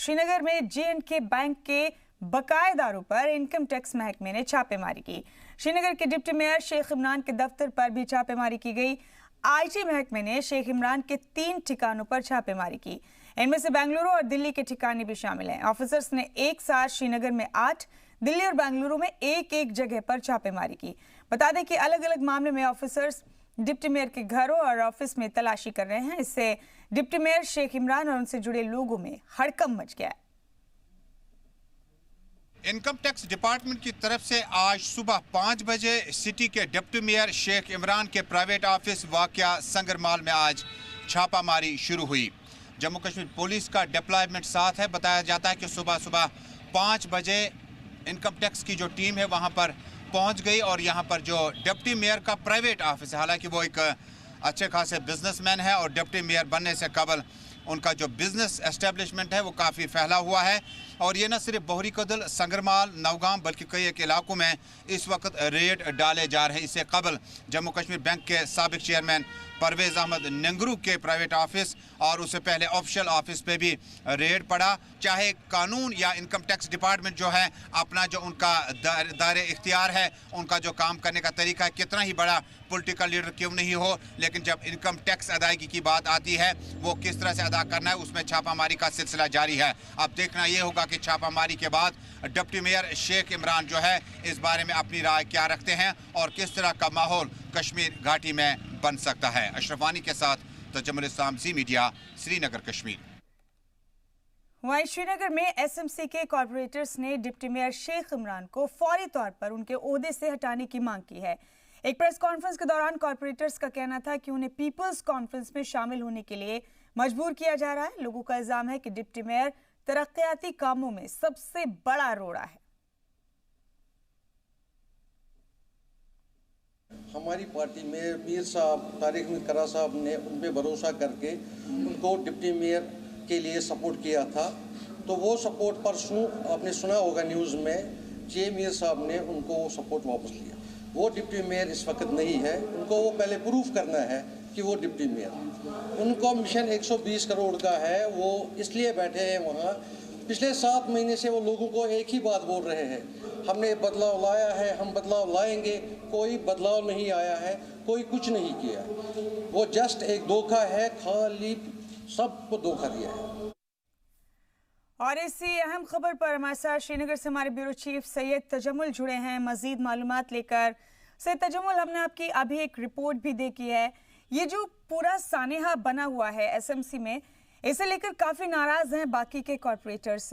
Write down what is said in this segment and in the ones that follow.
श्रीनगर में J&K bank के बकायेदारों पर इनकम टैक्स महकमे ने छापेमारी की। श्रीनगर के डिप्टी मेयर शेख इमरान के दफ्तर पर भी छापेमारी की गई। IT महकमे ने शेख इमरान के 3 ठिकानों पर छापेमारी की। इनमें से बेंगलुरु और दिल्ली के ठिकाने भी शामिल हैं। ऑफिसर्स ने एक साथ श्रीनगर में 8, दिल्ली और बेंगलुरु में एक जगह पर छापेमारी की। बता दें कि अलग अलग मामले में ऑफिसर्स डिप्टी मेयर के घरों और ऑफिस में तलाशी कर रहे हैं। इससे डिप्टी मेयर शेख इमरान और उनसे जुड़े लोगों में हड़कंप मच गया है। इनकम टैक्स डिपार्टमेंट की तरफ से आज सुबह 5 बजे सिटी के डिप्टी मेयर शेख इमरान के प्राइवेट ऑफिस वाक़या संगरमाल में आज छापामारी शुरू हुई। जम्मू कश्मीर पुलिस का डिप्लॉयमेंट साथ है। बताया जाता है कि सुबह 5 बजे इनकम टैक्स की जो टीम है वहां पर पहुंच गई और यहां पर जो डिप्टी मेयर का प्राइवेट ऑफिस है, हालांकि वो एक अच्छे खासे बिजनेसमैन है और डिप्टी मेयर बनने से कबल उनका जो बिजनेस एस्टेब्लिशमेंट है वो काफ़ी फैला हुआ है। और ये न सिर्फ बोहरी कदल, संगरमाल, नवगाम बल्कि कई एक इलाकों में इस वक्त रेड डाले जा रहे हैं। इससे कबल जम्मू कश्मीर बैंक के साबिक चेयरमैन परवेज़ अहमद नेंगरू के प्राइवेट ऑफिस और उससे पहले ऑफिशियल ऑफिस पे भी रेड पड़ा। चाहे कानून या इनकम टैक्स डिपार्टमेंट जो है अपना जो उनका दायरे इख्तियार है, उनका जो काम करने का तरीका है, कितना ही बड़ा पॉलिटिकल लीडर क्यों नहीं हो, लेकिन जब इनकम टैक्स अदायगी की बात आती है वो किस तरह से अदा करना है उसमें छापामारी का सिलसिला जारी है। अब देखना ये होगा कि छापामारी के बाद डिप्टी मेयर शेख इमरान जो है इस बारे में अपनी राय क्या रखते हैं और किस तरह का माहौल कश्मीर घाटी में बन सकता है। अशरफ वानी के साथ तजम्मुल इस्लाम, ज़ी मीडिया, श्रीनगर, कश्मीर। वहीं श्रीनगर में SMC के कॉर्पोरेटर्स ने डिप्टी मेयर शेख इमरान को फौरी तौर पर उनके ओहदे से हटाने की मांग की है। एक प्रेस कॉन्फ्रेंस के दौरान कॉर्पोरेटर्स का कहना था कि उन्हें पीपल्स कॉन्फ्रेंस में शामिल होने के लिए मजबूर किया जा रहा है। लोगों का इल्जाम है कि डिप्टी मेयर तरक्याती कामों में सबसे बड़ा रोड़ा है। हमारी पार्टी में मीर साहब, तारिक मिकरा साहब ने उन पर भरोसा करके उनको डिप्टी मेयर के लिए सपोर्ट किया था। तो वो सपोर्ट परसों आपने सुना होगा न्यूज़ में, मीर साहब ने उनको सपोर्ट वापस लिया। वो डिप्टी मेयर इस वक्त नहीं है। उनको वो पहले प्रूफ करना है कि वो डिप्टी मेयर। उनको मिशन 120 करोड़ का है, वो इसलिए बैठे हैं वहाँ। पिछले 7 महीने से वो लोगों को एक ही बात बोल रहे हैं, हमने बदलाव लाया है, हम बदलाव लाएंगे। कोई बदलाव नहीं आया है, कोई कुछ नहीं किया। वो जस्ट एक धोखा है, खाली सबको धोखा दिया है। और इसी अहम खबर पर हमारे साथ श्रीनगर से हमारे ब्यूरो चीफ सैयद तजम्मुल जुड़े हैं मजीद मालूमात लेकर। सैयद तजम्मुल, हमने आपकी अभी एक रिपोर्ट भी देखी है। ये जो पूरा सानेहा बना हुआ है SMC में, इसे लेकर काफ़ी नाराज़ हैं बाकी के कॉर्पोरेटर्स।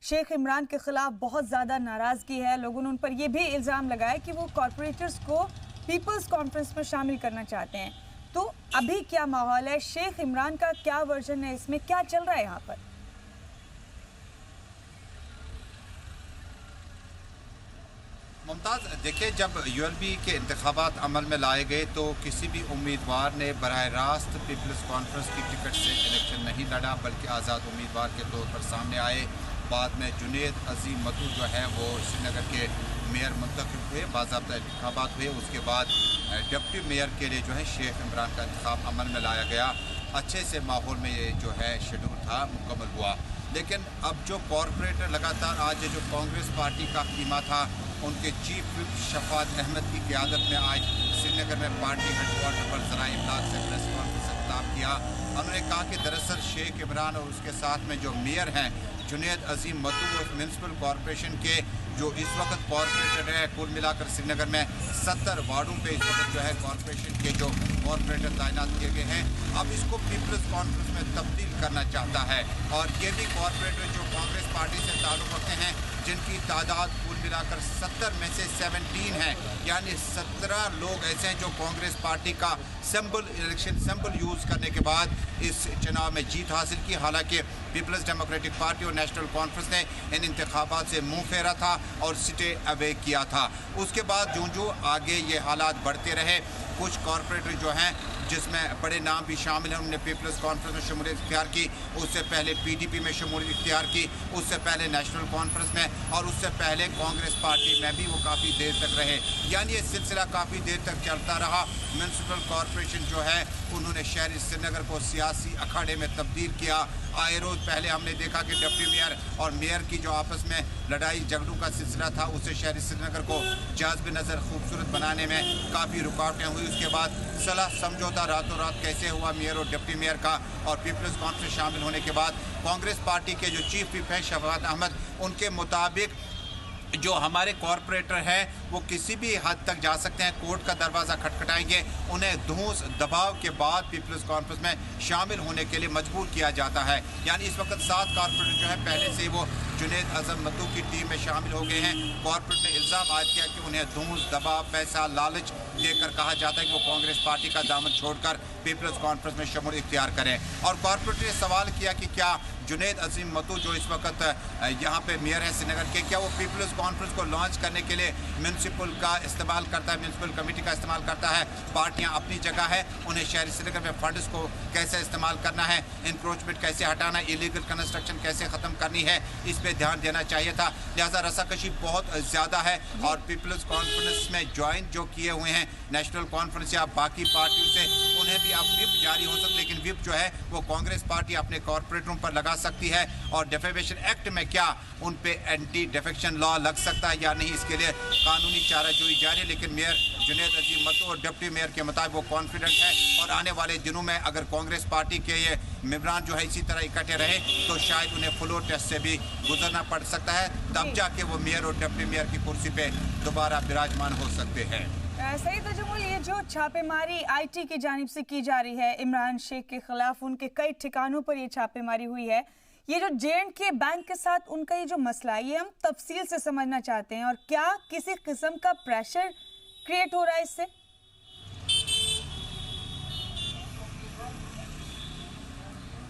शेख इमरान के खिलाफ बहुत ज़्यादा नाराज़गी है। लोगों ने उन पर यह भी इल्ज़ाम लगाया कि वो कॉर्पोरेटर्स को पीपल्स कॉन्फ्रेंस में शामिल करना चाहते हैं। तो अभी क्या माहौल है? शेख इमरान का क्या वर्जन है, इसमें क्या चल रहा है यहाँ पर? मुमताज़, देखिए, जब ULB के इंतखाबात अमल में लाए गए तो किसी भी उम्मीदवार ने बराह रास्त पीपल्स कॉन्फ्रेंस की टिकट से इलेक्शन नहीं लड़ा, बल्कि आज़ाद उम्मीदवार के तौर पर सामने आए। बाद में जुनेद अजीम मतू जो है वो श्रीनगर के मेयर मुंतखब हुए, बाज़ाब्ता इंतखाबात हुए। उसके बाद डिप्टी मेयर के लिए जो है शेख इमरान का इंतखाब अमल में लाया गया। अच्छे से माहौल में ये जो है शेड्यूल था मुकम्मल हुआ। लेकिन अब जो कॉरपोरेटर लगातार आज जो कांग्रेस पार्टी का कीमा था, उनके चीफ विप शफात अहमद की क़यादत में आज श्रीनगर में पार्टी हेडक्वार्टर पर ज़राए इब्लाग से प्रेस कॉन्फ्रेंस से खिताब किया। उन्होंने कहा कि दरअसल शेख इमरान और उसके साथ में जो मेयर हैं जुनेद अजीम मतू म्यूनसिपल कॉरपोरेशन के जो इस वक्त कॉरपोरेटर है, कुल मिलाकर श्रीनगर में 70 वार्डों पे इस वक्त जो है कॉरपोरेशन के जो कॉरपोरेटर तैनात किए गए हैं, अब इसको पीपल्स कॉन्फ्रेंस में तब्दील करना चाहता है। और ये भी कॉरपोरेटर जो कांग्रेस पार्टी से ताल्लुक़ रखते हैं, जिनकी तादाद कुल मिलाकर 70 में से 17 हैं, यानी 17 लोग ऐसे हैं जो कांग्रेस पार्टी का इलेक्शन सिंबल यूज़ करने के बाद इस चुनाव में जीत हासिल की। हालांकि पीपल्स डेमोक्रेटिक पार्टी और नेशनल कॉन्फ्रेंस ने इन इंतखाबात से मुंह फेरा था और स्टे अवे किया था। उसके बाद जो आगे ये हालात बढ़ते रहे, कुछ कॉरपोरेटर जो हैं जिसमें बड़े नाम भी शामिल हैं, उन्होंने पीपल्स कॉन्फ्रेंस में शमूलियत इख्तियार की, उससे पहले PDP में शमूलियत इख्तियार की, उससे पहले नेशनल कॉन्फ्रेंस में और उससे पहले कांग्रेस पार्टी में भी वो काफ़ी देर तक रहे। यानी ये सिलसिला काफ़ी देर तक चलता रहा। म्यूनसिपल कॉरपोरेशन जो है उन्होंने शहर श्रीनगर को सियासी अखाड़े में तब्दील किया। आए रोज पहले हमने देखा कि डिप्टी मेयर और मेयर की जो आपस में लड़ाई झगड़ों का सिलसिला था, उससे शहर श्रीनगर को जाज़ब नज़र खूबसूरत बनाने में काफ़ी रुकावटें हुई। उसके बाद सलाह समझौता रातों रात कैसे हुआ मेयर और डिप्टी मेयर का, और पीपल्स कॉन्फ्रेंस शामिल होने के बाद कांग्रेस पार्टी के जो चीफ व्हिप हैं शफकत अहमद, उनके मुताबिक जो हमारे कॉरपोरेटर हैं वो किसी भी हद तक जा सकते हैं, कोर्ट का दरवाज़ा खटखटाएंगे, उन्हें धूस दबाव के बाद पीपल्स कॉन्फ्रेंस में शामिल होने के लिए मजबूर किया जाता है। यानी इस वक्त 7 कॉरपोरेटर जो है पहले से वो जुनेद अजम मद्दू की टीम में शामिल हो गए हैं। कॉरपोरेट ने इल्ज़ाम आयद किया कि उन्हें धूस दबाव पैसा लालच देकर कहा जाता है कि वो कांग्रेस पार्टी का दामन छोड़कर पीपल्स कॉन्फ्रेंस में शमूल इख्तियार करें। और कॉरपोरेट ने सवाल किया कि क्या जुनेद अजीम मद्दू जो इस वक्त यहाँ पे मेयर है श्रीनगर के, क्या वो पीपल्स कॉन्फ्रेंस को लॉन्च करने के लिए म्यूनसिपल का इस्तेमाल करता है, म्यूनसिपल कमेटी का इस्तेमाल करता है। पार्टियाँ अपनी जगह है, उन्हें शहर श्रीनगर में फंड्स को कैसे इस्तेमाल करना है, इंक्रोचमेंट कैसे हटाना है, इलीगल कंस्ट्रक्शन कैसे ख़त्म करनी है, इस पर ध्यान देना चाहिए था। लिहाजा रसाकशी बहुत ज़्यादा है। और पीपल्स कॉन्फ्रेंस में ज्वाइन जो किए हुए हैं नेशनल कॉन्फ्रेंस या बाकी पार्टियों से, उन्हें भी अब व्हिप जारी हो सकता, लेकिन व्हिप जो है वो कांग्रेस पार्टी अपने कॉरपोरेटरों पर लगा सकती है। और डिफेमेशन एक्ट में क्या उन पे एंटी डिफेक्शन लॉ लग सकता है या नहीं, इसके लिए कानूनी चाराजोई जारी है। लेकिन मेयर जुनेद अजीम मद्दू और डिप्टी मेयर के मुताबिक वो कॉन्फिडेंट है, और आने वाले दिनों में अगर कांग्रेस पार्टी के ये मेंबरान जो है इसी तरह इकट्ठे रहे तो शायद उन्हें फ्लोर टेस्ट से भी गुजरना पड़ सकता है, तब जाके वो मेयर और डिप्टी मेयर की कुर्सी पे दोबारा विराजमान हो सकते हैं। सही तजमुल, ये जो छापेमारी आईटी की जानिब से की जा रही है इमरान शेख के खिलाफ, उनके कई ठिकानों पर ये छापेमारी हुई है, ये जो J&K बैंक के साथ उनका ये जो मसला है, ये हम तफसील से समझना चाहते हैं। और क्या किसी किस्म का प्रेशर क्रिएट हो रहा है इससे?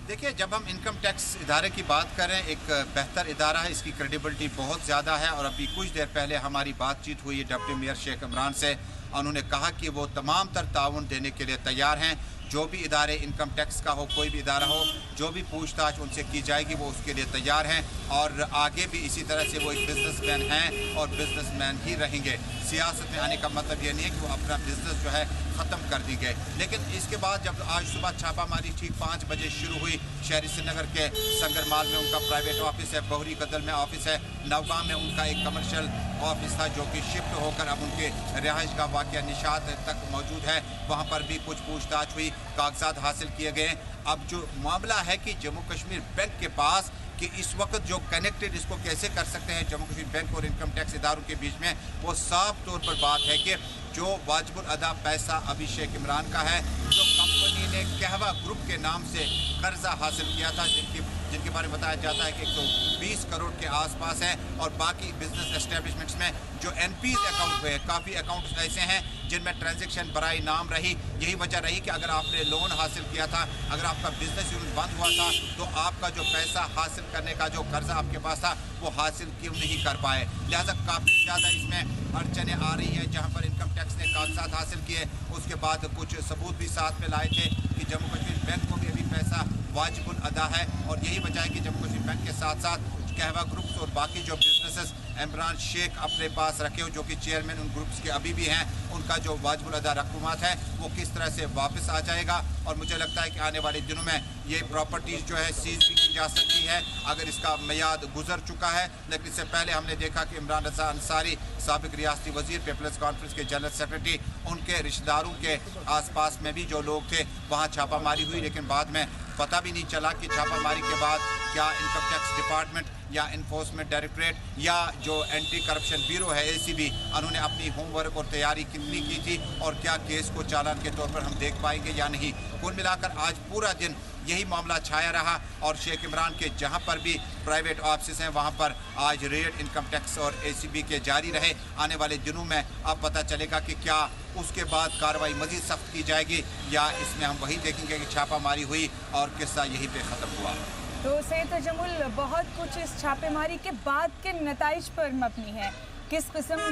देखिए, जब हम इनकम टैक्स इदारे की बात करें, एक बेहतर इदारा है, इसकी क्रेडिबिलिटी बहुत ज़्यादा है। और अभी कुछ देर पहले हमारी बातचीत हुई है डिप्टी मेयर शेख इमरान से, उन्होंने कहा कि वो तमाम तर ताउन देने के लिए तैयार हैं। जो भी इदारे इनकम टैक्स का हो, कोई भी इदारा हो, जो भी पूछताछ उनसे की जाएगी वो उसके लिए तैयार हैं। और आगे भी इसी तरह से वो एक बिजनेसमैन हैं और बिजनेसमैन ही रहेंगे। सियासत में आने का मतलब ये नहीं है कि वो अपना बिजनेस जो है ख़त्म कर दी गए। लेकिन इसके बाद जब आज सुबह छापामारी ठीक 5 बजे शुरू हुई, शहरी श्रीनगर के संगरमाल में उनका प्राइवेट ऑफिस है, बहरी कदल में ऑफिस है, नवगाम में उनका एक कमर्शियल ऑफिस था जो कि शिफ्ट होकर अब उनके रिहाइश का वाक़या निशात तक मौजूद है। वहाँ पर भी कुछ पूछताछ हुई, कागजात हासिल किए गए। अब जो मामला है कि जम्मू कश्मीर बैंक के पास कि इस वक्त जो कनेक्टेड इसको कैसे कर सकते हैं जम्मू कश्मीर बैंक और इनकम टैक्स इदारों के बीच में, वो साफ तौर पर बात है कि जो वाजिबुल अदा पैसा अभी शेख इमरान का है, जो कंपनी ने कहवा ग्रुप के नाम से कर्जा हासिल किया था, जिनके बारे में बताया जाता है कि 120 करोड़ के आसपास है। और बाकी बिजनेस एस्टेब्लिशमेंट्स में जो NPs अकाउंट हुए, काफ़ी अकाउंट्स ऐसे हैं जिनमें ट्रांजैक्शन बराई नाम रही। यही वजह रही कि अगर आपने लोन हासिल किया था, अगर आपका बिजनेस यूनिट बंद हुआ था, तो आपका जो पैसा हासिल करने का जो कर्जा आपके पास था वो हासिल क्यों नहीं कर पाए। लिहाजा काफ़ी ज़्यादा इसमें अड़चनें आ रही हैं। जहाँ पर इनकम टैक्स ने कागजात हासिल किए, उसके बाद कुछ सबूत भी साथ में लाए थे कि जम्मू कश्मीर बैंक को भी अभी पैसा वाजिबुल अदा है। और यही वजह है कि जम्मू कश्मीर बैंक के साथ साथ कहवा ग्रुप्स और बाकी जो बिजनेसेस इमरान शेख अपने पास रखे हो, जो कि चेयरमैन उन ग्रुप्स के अभी भी हैं, उनका जो वाजिबुल अदा रकूमात है वो किस तरह से वापस आ जाएगा। और मुझे लगता है कि आने वाले दिनों में ये प्रॉपर्टीज़ जो है सीज भी की जा सकती है अगर इसका मियाद गुजर चुका है। लेकिन इससे पहले हमने देखा कि इमरान रज़ा अंसारी, साबिक रियासती वजीर, पीपल्स कॉन्फ्रेंस के जनरल सेक्रेटरी, उनके रिश्तेदारों के आसपास में भी जो लोग थे वहाँ छापामारी हुई। लेकिन बाद में पता भी नहीं चला कि छापामारी के बाद क्या इनकम टैक्स डिपार्टमेंट या इन्फोर्समेंट डायरेक्टरेट या जो एंटी करप्शन ब्यूरो है ACB, उन्होंने अपनी होमवर्क और तैयारी कितनी की थी और क्या केस को चालान के तौर पर हम देख पाएंगे या नहीं। कुल मिलाकर आज पूरा दिन यही मामला छाया रहा। और शेख इमरान के जहां पर भी प्राइवेट ऑफिस हैं वहां पर आज रेड इनकम टैक्स और ACB के जारी रहे। आने वाले दिनों में अब पता चलेगा कि क्या उसके बाद कार्रवाई मजीद सख्त की जाएगी या इसमें हम वही देखेंगे कि छापामारी हुई और किस्सा यहीं पे ख़त्म हुआ। तो सैयद तजमुल, बहुत कुछ इस छापेमारी के बाद के नताइज पर मबनी है। किस किस्म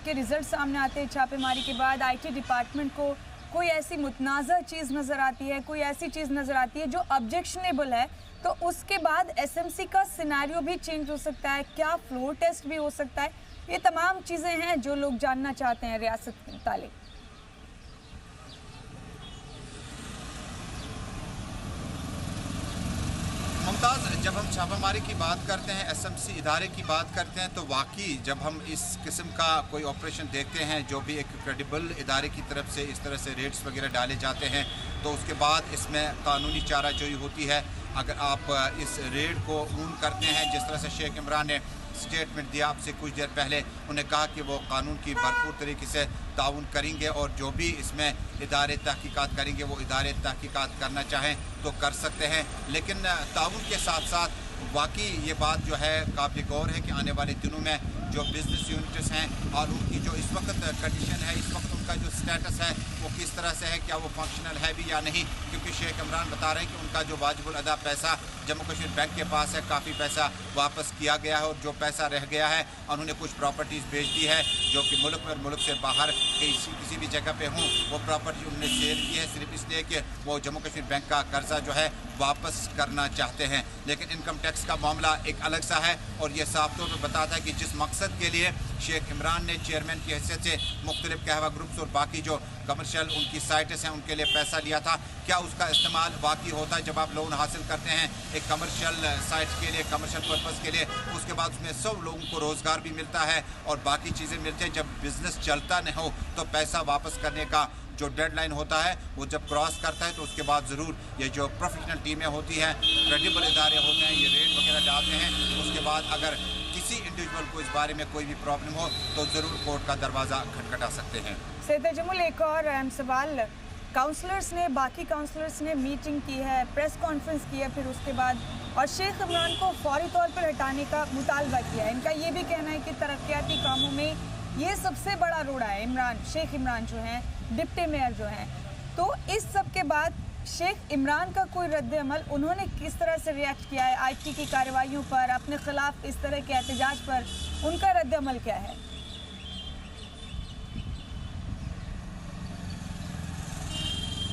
के रिजल्ट सामने आते हैं छापेमारी के बाद? IT डिपार्टमेंट को कोई ऐसी मुतनाज़ा चीज़ नज़र आती है, कोई ऐसी चीज़ नज़र आती है जो ऑब्जेक्शनेबल है, तो उसके बाद SMC का सिनेरियो भी चेंज हो सकता है, क्या फ्लोर टेस्ट भी हो सकता है? ये तमाम चीज़ें हैं जो लोग जानना चाहते हैं रियासत के मुतालिक। जब हम छापामारी की बात करते हैं, एसएमसी इदारे की बात करते हैं, तो वाकई जब हम इस किस्म का कोई ऑपरेशन देखते हैं जो भी एक क्रेडिबल इदारे की तरफ से इस तरह से रेड्स वगैरह डाले जाते हैं, तो उसके बाद इसमें कानूनी चाराजोई होती है। अगर आप इस रेड को ऊन करते हैं, जिस तरह से शेख इमरान ने स्टेटमेंट दिया आपसे कुछ देर पहले, उन्हें कहा कि वो कानून की भरपूर तरीके से ताउन करेंगे और जो भी इसमें इदारे तहकीकात करेंगे वो इदारे तहकीकात करना चाहें तो कर सकते हैं। लेकिन ताउन के साथ साथ वाकई ये बात जो है काबिल गौर है कि आने वाले दिनों में जो बिजनेस यूनिट्स हैं और उनकी जो इस वक्त कंडीशन है, इस वक्त उनका जो स्टेटस है वो किस तरह से है, क्या वो फंक्शनल है भी या नहीं, क्योंकि शेख इमरान बता रहे हैं कि उनका जो वाजिबुल अदा पैसा जम्मू कश्मीर बैंक के पास है, काफ़ी पैसा वापस किया गया है और जो पैसा रह गया है उन्होंने कुछ प्रॉपर्टीज़ बेच दी है जो कि मुल्क में मुल्क से बाहर किसी भी जगह पे हों, वो प्रॉपर्टी उन्होंने सेल की है सिर्फ इसलिए कि वो जम्मू कश्मीर बैंक का कर्जा जो है वापस करना चाहते हैं। लेकिन इनकम टैक्स का मामला एक अलग सा है और ये साफ तौर पर बताता है कि जिस मकसद के लिए शेख इमरान ने चेयरमैन की हैसियत से मुख्तलिफ कहवा ग्रुप्स और बाकी जो कमर्शियल उनकी साइट्स हैं उनके लिए पैसा लिया था, क्या उसका इस्तेमाल वाकई होता है जब आप लोन हासिल करते हैं एक कमर्शियल साइट के लिए, कमर्शियल पर्पज़ के लिए, उसके बाद उसमें सब लोगों को रोज़गार भी मिलता है और बाकी चीज़ें मिलती हैं। जब बिज़नेस चलता नहीं हो तो पैसा वापस करने का जो डेडलाइन होता है वो जब क्रॉस करता है तो उसके बाद ज़रूर ये जो प्रोफेशनल टीमें होती हैं, क्रेडिबल इदारे होते हैं, ये रेड वगैरह डालते हैं। उसके बाद अगर किसी इंडिविजुअल को इस बारे में कोई भी प्रॉब्लम हो तो ज़रूर कोर्ट का दरवाज़ा खटखटा सकते हैं। सैयद तजम्मुल, एक और अहम सवाल, काउंसलर्स ने, बाकी काउंसलर्स ने मीटिंग की है, प्रेस कॉन्फ्रेंस की है फिर उसके बाद, और शेख इमरान को फौरी तौर पर हटाने का मुतालबा किया है। इनका ये भी कहना है कि तरक्याती कामों में ये सबसे बड़ा रोड़ा है इमरान, शेख इमरान जो हैं, डिप्टी मेयर जो हैं। तो इस सब के बाद शेख इमरान का कोई रद्द-ए-अमल, उन्होंने किस तरह से रिएक्ट किया है आईटी की कार्रवाइयों पर, अपने खिलाफ इस तरह के एहतजाज पर, उनका रद्द-ए-अमल क्या है?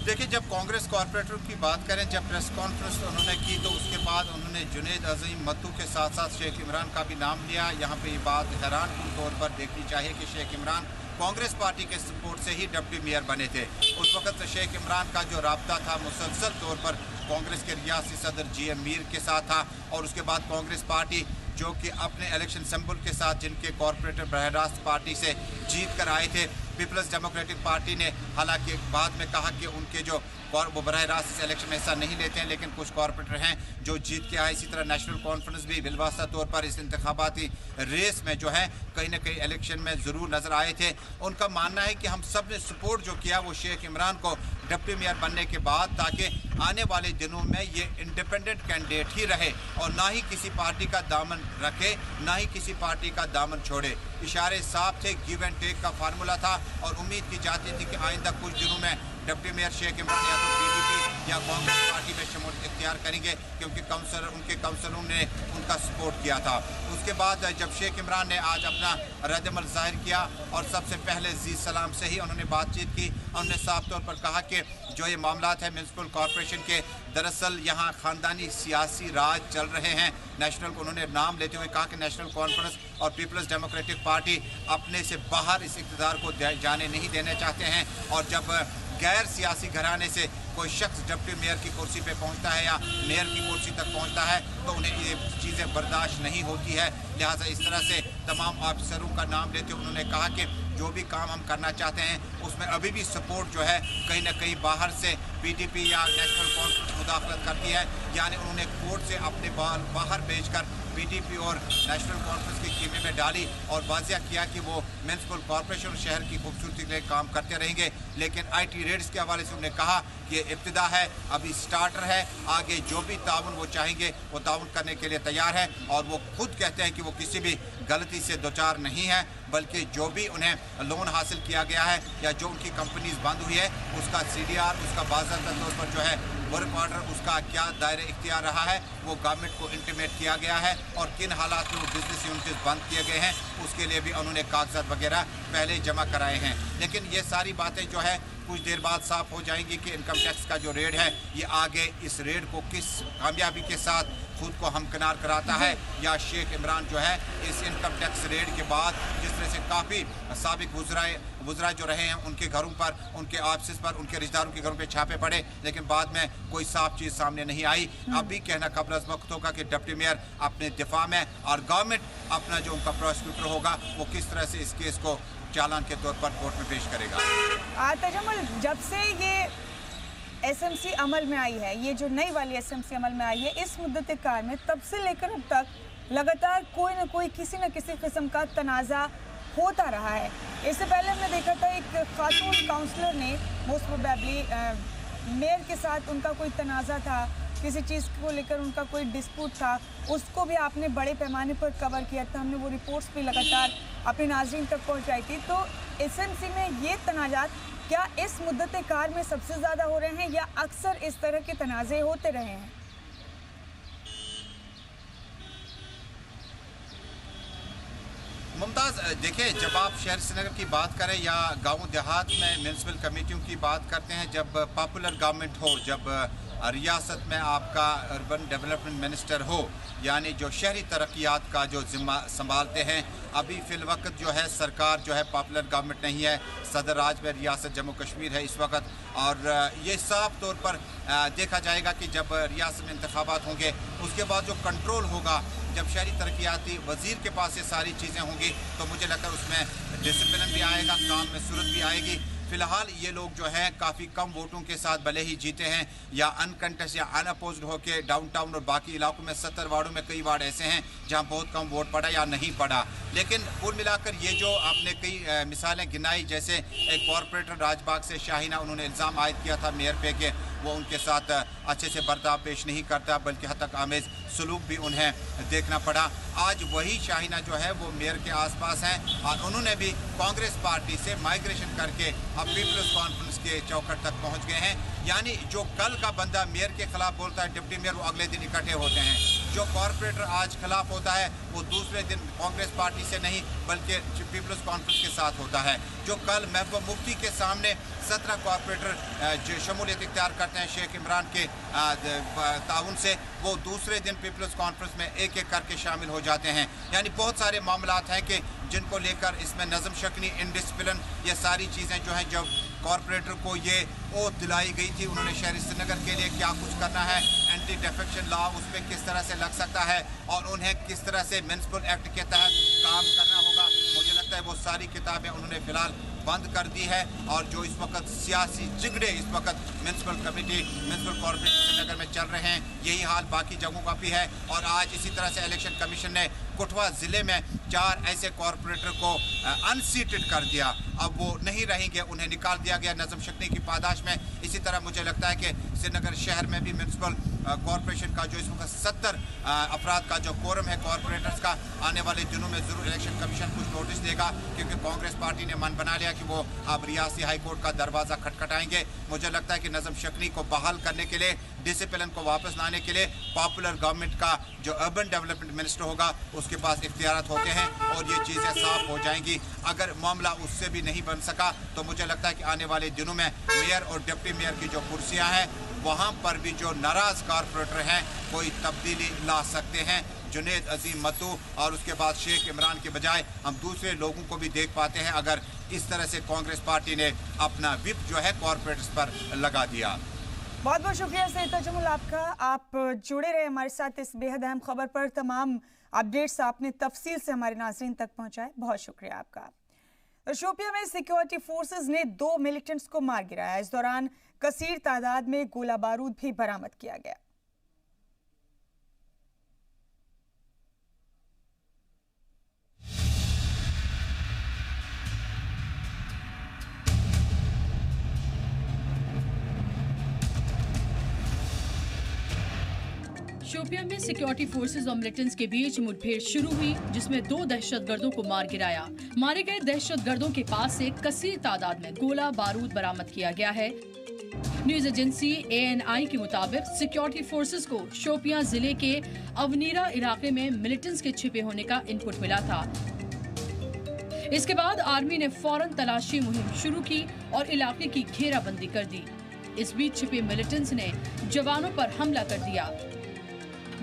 देखिए, जब कांग्रेस कॉरपोरेटर की बात करें, जब प्रेस कॉन्फ्रेंस उन्होंने की तो उसके बाद उन्होंने जुनैद अजीम मत्तू के साथ साथ शेख इमरान का भी नाम लिया। यहाँ पे ये बात हैरानकुन तौर पर देखनी चाहिए कि शेख इमरान कांग्रेस पार्टी के सपोर्ट से ही डिप्टी मेयर बने थे। उस वक्त शेख इमरान का जो राब्ता था मुसलसल तौर पर कांग्रेस के रियासी सदर GM मीर के साथ था और उसके बाद कांग्रेस पार्टी जो कि अपने इलेक्शन सिंबल के साथ जिनके कॉरपोरेटर बरह रास्त पार्टी से जीत कर आए थे, पीपल्स डेमोक्रेटिक पार्टी ने हालांकि बाद में कहा कि उनके जो वो बरह रास्त इस इलेक्शन में हिस्सा नहीं लेते हैं, लेकिन कुछ कॉरपोरेटर हैं जो जीत के आए। इसी तरह नेशनल कॉन्फ्रेंस भी बिलवास्ता तौर पर इस इंतखाबाती रेस में जो है कहीं ना कहीं इलेक्शन में ज़रूर नज़र आए थे। उनका मानना है कि हम सब ने सपोर्ट जो किया वो शेख इमरान को डिप्टी मेयर बनने के बाद, ताकि आने वाले दिनों में ये इंडिपेंडेंट कैंडिडेट ही रहे और ना ही किसी पार्टी का दामन रखे, ना ही किसी पार्टी का दामन छोड़े। इशारे साफ थे, गिव एंड टेक का फार्मूला था और उम्मीद की जाती थी कि आइंदा कुछ दिनों में डिप्टी मेयर शेख इमरान या तो PDP या कांग्रेस पार्टी में शमूलियत इख्तियार करेंगे, क्योंकि उनके काउंसलरों ने उनका सपोर्ट किया था। उसके बाद जब शेख इमरान ने आज अपना रद्द-ए-अमल जाहिर किया और सबसे पहले जी सलाम से ही उन्होंने बातचीत की, उन्होंने साफ तौर पर कहा कि जो ये मामलात है म्यूनसिपल कॉरपोरेशन के, दरअसल यहाँ ख़ानदानी सियासी राज चल रहे हैं। नेशनल को उन्होंने नाम लेते हुए कहा कि नेशनल कॉन्फ्रेंस और पीपल्स डेमोक्रेटिक पार्टी अपने से बाहर इस इक़्तिदार को जाने नहीं देना चाहते हैं और जब गैर सियासी घराने से कोई शख्स डिप्टी मेयर की कुर्सी पे पहुंचता है या मेयर की कुर्सी तक पहुंचता है तो उन्हें ये चीज़ें बर्दाश्त नहीं होती है। लिहाजा इस तरह से तमाम ऑफिसरों का नाम लेते हुए उन्होंने कहा कि जो भी काम हम करना चाहते हैं उसमें अभी भी सपोर्ट जो है कहीं ना कहीं बाहर से PDP या नेशनल कॉन्फ्रेंस मुदाखलत करती है। यानी उन्होंने कोर्ट से अपने बाहर भेजकर PDP और नेशनल कॉन्फ्रेंस की कीमे में डाली और वाज़िया किया कि वो म्यूनसिपल कॉरपोरेशन और शहर की खूबसूरती के लिए काम करते रहेंगे। लेकिन IT रेड्स के हवाले से उन्होंने कहा कि ये इब्तिदा है, अभी स्टार्टर है, आगे जो भी ताउन वो चाहेंगे वो ताउन करने के लिए तैयार है और वो खुद कहते हैं कि वो किसी भी गलती से दोचार नहीं है, बल्कि जो भी उन्हें लोन हासिल किया गया है या जो उनकी कंपनीज बंद हुई है उसका CDR, उसका बाज़ाब्ता तौर पर जो है वर्क ऑर्डर, उसका क्या दायरे इख्तियार रहा है वो गवर्नमेंट को इंटीमेट किया गया है और किन हालात में वो बिजनेस यूनिट्स बंद किए गए हैं उसके लिए भी उन्होंने कागजात वगैरह पहले जमा कराए हैं। लेकिन ये सारी बातें जो है कुछ देर बाद साफ हो जाएंगी कि इनकम टैक्स का जो रेड है ये आगे इस रेड को किस कामयाबी के साथ खुद को हमकिनार कराता है, या शेख इमरान जो है इस इनकम टैक्स रेड के बाद जिस तरह से काफ़ी साबिक वुज़रा जो रहे हैं उनके घरों पर, उनके ऑफिस पर, उनके रिश्तेदारों के घरों पे छापे पड़े, लेकिन बाद में कोई साफ चीज़ सामने नहीं आई। अभी कहना कबल अज़ वक्त होगा कि डिप्टी मेयर अपने दिफा में और गवर्नमेंट अपना जो उनका प्रोसिक्यूटर होगा वो किस तरह से इस केस को चालान के तौर पर कोर्ट में पेश करेगा। तजम्मुल, जब से ये एसएमसी अमल में आई है, ये जो नई वाली एसएमसी अमल में आई है, इस मुद्दत कार में तब से लेकर अब तक लगातार कोई ना कोई किसी न किसी किस्म का तनाज़ा होता रहा है। इससे पहले हमने देखा था एक खातून काउंसलर ने मोस्ट प्रोबेबली मेयर के साथ उनका कोई तनाज़ा था, किसी चीज़ को लेकर उनका कोई डिस्प्यूट था, उसको भी आपने बड़े पैमाने पर कवर किया था। हमने वो रिपोर्ट्स भी लगातार अपने नाज़रीन तक पहुंचाई थी। तो एसएमसी में ये तनाज़ात क्या इस मुद्दत कार में सबसे ज़्यादा हो रहे हैं या अक्सर इस तरह के तनाज़े होते रहे हैं? मुमताज़, देखिए, जब आप शहर श्रीनगर की बात करें या गाँव देहात में म्यूनसिपल कमेटियों की बात करते हैं, जब पॉपुलर गवर्नमेंट हो, जब रियासत में आपका अर्बन डेवलपमेंट मिनिस्टर हो, यानी जो शहरी तरक्यात का जो जिम्मा संभालते हैं, अभी फ़िलवक्त जो है सरकार जो है पॉपुलर गवर्नमेंट नहीं है, सदर राज में रियासत जम्मू कश्मीर है इस वक्त। और ये साफ तौर पर देखा जाएगा कि जब रियासत में इंतखाबात होंगे उसके बाद जो कंट्रोल होगा, जब शहरी तरक्याती वजीर के पास ये सारी चीज़ें होंगी तो मुझे लगता है उसमें डिसिप्लिन भी आएगा, काम में सूरत भी आएगी। फिलहाल ये लोग जो हैं काफ़ी कम वोटों के साथ भले ही जीते हैं, या अनकंटेस्ट या अनअपोज्ड होकर डाउनटाउन और बाकी इलाकों में 70 वार्डों में कई वार्ड ऐसे हैं जहां बहुत कम वोट पड़ा या नहीं पड़ा। लेकिन कुल मिलाकर ये जो आपने कई मिसालें गिनाई, जैसे एक कॉरपोरेटर राजबाग से शाहीना, उन्होंने इल्ज़ाम आयद किया था मेयर पे कि वो उनके साथ अच्छे से बर्ताव पेश नहीं करता, बल्कि हद तक आमेज सलूक भी उन्हें देखना पड़ा। आज वही शाहीना जो है वो मेयर के आसपास हैं और उन्होंने भी कांग्रेस पार्टी से माइग्रेशन करके अब पीपल्स कॉन्फ्रेंस के चौखट तक पहुंच गए हैं। यानी जो कल का बंदा मेयर के खिलाफ बोलता है डिप्टी मेयर, वो अगले दिन इकट्ठे होते हैं। जो कॉरपोरेटर आज खिलाफ होता है वो दूसरे दिन कांग्रेस पार्टी से नहीं बल्कि पीपल्स कॉन्फ्रेंस के साथ होता है। जो कल महबूबा मुफ्ती के सामने 17 कॉरपोरेटर जो शमूलियत इख्तियार करते हैं शेख इमरान के ताउन से, वो दूसरे दिन पीपल्स कॉन्फ्रेंस में एक एक करके शामिल हो जाते हैं। यानी बहुत सारे मामलात हैं कि जिनको लेकर इसमें नज़म शक्नी, इनडिसिप्लिन, ये सारी चीज़ें जो हैं, जब कॉरपोरेटर को ये ओथ दिलाई गई थी उन्होंने शहरी श्रीनगर के लिए क्या कुछ करना है, एंटी डिफेक्शन लॉ उस पर किस तरह से लग सकता है और उन्हें किस तरह से म्युनिसिपल एक्ट के तहत काम करना होगा, मुझे लगता है वो सारी किताबें उन्होंने फ़िलहाल बंद कर दी है। और जो इस वक्त सियासी झगड़े इस वक्त municipal committee, municipal corporation Srinagar में चल रहे हैं, यही हाल बाकी जगहों का भी है। और आज इसी तरह से इलेक्शन कमीशन ने कठुआ ज़िले में 4 ऐसे कॉरपोरेटर को अनसीटेड कर दिया। अब वो नहीं रहेंगे, उन्हें निकाल दिया गया नज़म शक्नी की पादाश में। इसी तरह मुझे लगता है कि श्रीनगर शहर में भी म्युनिसिपल कॉरपोरेशन का जो इस वक्त 70 अफराद का जो कोरम है कॉरपोरेटर्स का, आने वाले दिनों में ज़रूर इलेक्शन कमीशन कुछ नोटिस देगा, क्योंकि कांग्रेस पार्टी ने मन बना लिया कि वो अब रियासती हाई कोर्ट का दरवाज़ा खटखटाएंगे। मुझे लगता है कि नज़म शक्नी को बहाल करने के लिए, डिसिप्लिन को वापस लाने के लिए पॉपुलर गवर्नमेंट का जो अर्बन डेवलपमेंट मिनिस्टर होगा उसके पास इख्तियारात होते हैं और ये चीज़ें साफ हो जाएंगी। अगर मामला उससे भी नहीं बन सका तो मुझे लगता है कि आने वाले दिनों में मेयर और डिप्टी मेयर की जो कुर्सियां हैं वहाँ पर भी जो नाराज़ कॉरपोरेटर हैं कोई तब्दीली ला सकते हैं। जुनेद अजीम मत्तू और उसके बाद शेख इमरान के बजाय हम दूसरे लोगों को भी देख पाते हैं अगर इस तरह से कांग्रेस पार्टी ने अपना विप जो है कॉरपोरेट्स पर लगा दिया। बहुत बहुत शुक्रिया सैयद तजमुल आपका। आप जुड़े रहे हमारे साथ इस बेहद अहम खबर पर। तमाम अपडेट्स आपने तफसील से हमारे नाज़रीन तक पहुंचाए, बहुत शुक्रिया आपका। शोपिया में सिक्योरिटी फोर्सेस ने 2 मिलिटेंट्स को मार गिराया। इस दौरान कसीर तादाद में गोला बारूद भी बरामद किया गया। शोपिया में सिक्योरिटी फोर्सेस और मिलिटेंट्स के बीच मुठभेड़ शुरू हुई, जिसमें 2 दहशतगर्दों को मार गिराया। मारे गए दहशतगर्दों के पास से कसीर तादाद में गोला बारूद बरामद किया गया है। न्यूज एजेंसी ANI के मुताबिक सिक्योरिटी फोर्सेस को शोपिया जिले के अवनीरा इलाके में मिलिटेंट्स के छिपे होने का इनपुट मिला था। इसके बाद आर्मी ने फौरन तलाशी मुहिम शुरू की और इलाके की घेराबंदी कर दी। इस बीच छिपे मिलिटेंट्स ने जवानों पर हमला कर दिया।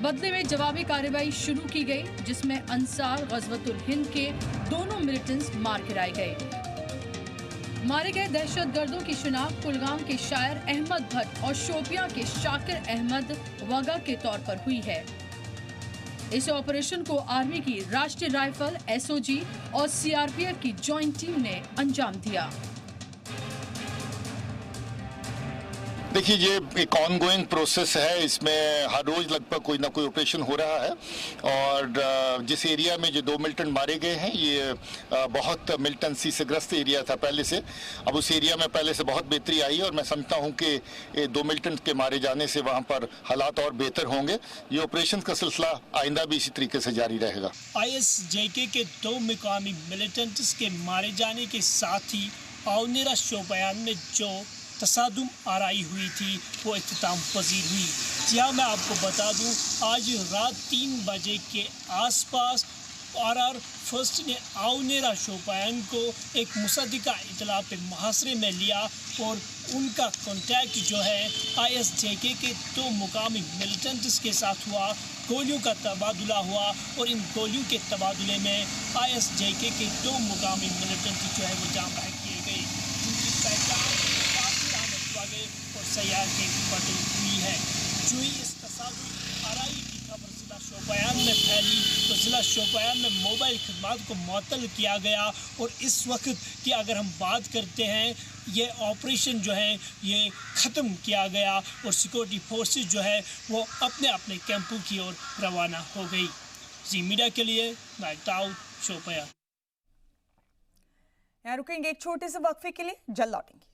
बदले में जवाबी कार्रवाई शुरू की गई, जिसमें अंसार गजवतुल हिंद के दोनों मिलिटेंट्स मार गिराए गए। मारे गए दहशतगर्दों की शिनाख्त कुलगाम के शायर अहमद भट्ट और शोपियां के शाकिर अहमद वगा के तौर पर हुई है। इस ऑपरेशन को आर्मी की राष्ट्रीय राइफल, एसओजी और सीआरपीएफ की जॉइंट टीम ने अंजाम दिया। देखिए, ये एक ऑनगोइंग प्रोसेस है। इसमें हर रोज लगभग कोई ना कोई ऑपरेशन हो रहा है और जिस एरिया में जो 2 मिलिटेंट मारे गए हैं, ये बहुत मिलिटेंसी से ग्रस्त एरिया था पहले से। अब उस एरिया में पहले से बहुत बेहतरी आई और मैं समझता हूं कि 2 मिलिटेंट के मारे जाने से वहां पर हालात और बेहतर होंगे। ये ऑपरेशन का सिलसिला आइंदा भी इसी तरीके से जारी रहेगा। ISJK के 2 मुकामी मिलिटेंट्स के मारे जाने के साथ ही आउनेरा शोपियान में जो तसादुम आराई हुई थी वो इख्तिताम पजीर हुई। जहाँ मैं आपको बता दूँ, आज रात 3 बजे के आसपास RR फर्स्ट ने आउनेरा शोपियान को एक मुसद्दिका इतला पे मुहासरे में लिया और उनका कॉन्टैक्ट जो है ISJK के 2 मुकामी मिलिटेंट्स के साथ हुआ। गोलियों का तबादला हुआ और इन गोलियों के तबादले में ISJK के 2 मुकामी मिलिटेंट जो है वो जाम बहक किए गए, जिनकी पहचान और सयार के बदल हुई है। जो ही इस तसादुम आराई की खबर जिला शोपियान में फैली तो जिला शोपियान में मोबाइल खदमात को मुअत्तल किया गया और इस वक्त की अगर हम बात करते हैं, ये ऑपरेशन जो है ये ख़त्म किया गया और सिक्योरिटी फोर्सेस जो है वो अपने अपने कैंपों की ओर रवाना हो गई। जी मीडिया के लिए मैं दाऊद शोपियान। यहाँ रुकेंगे एक छोटे से वक्फे के लिए, जल्द लौटेंगे।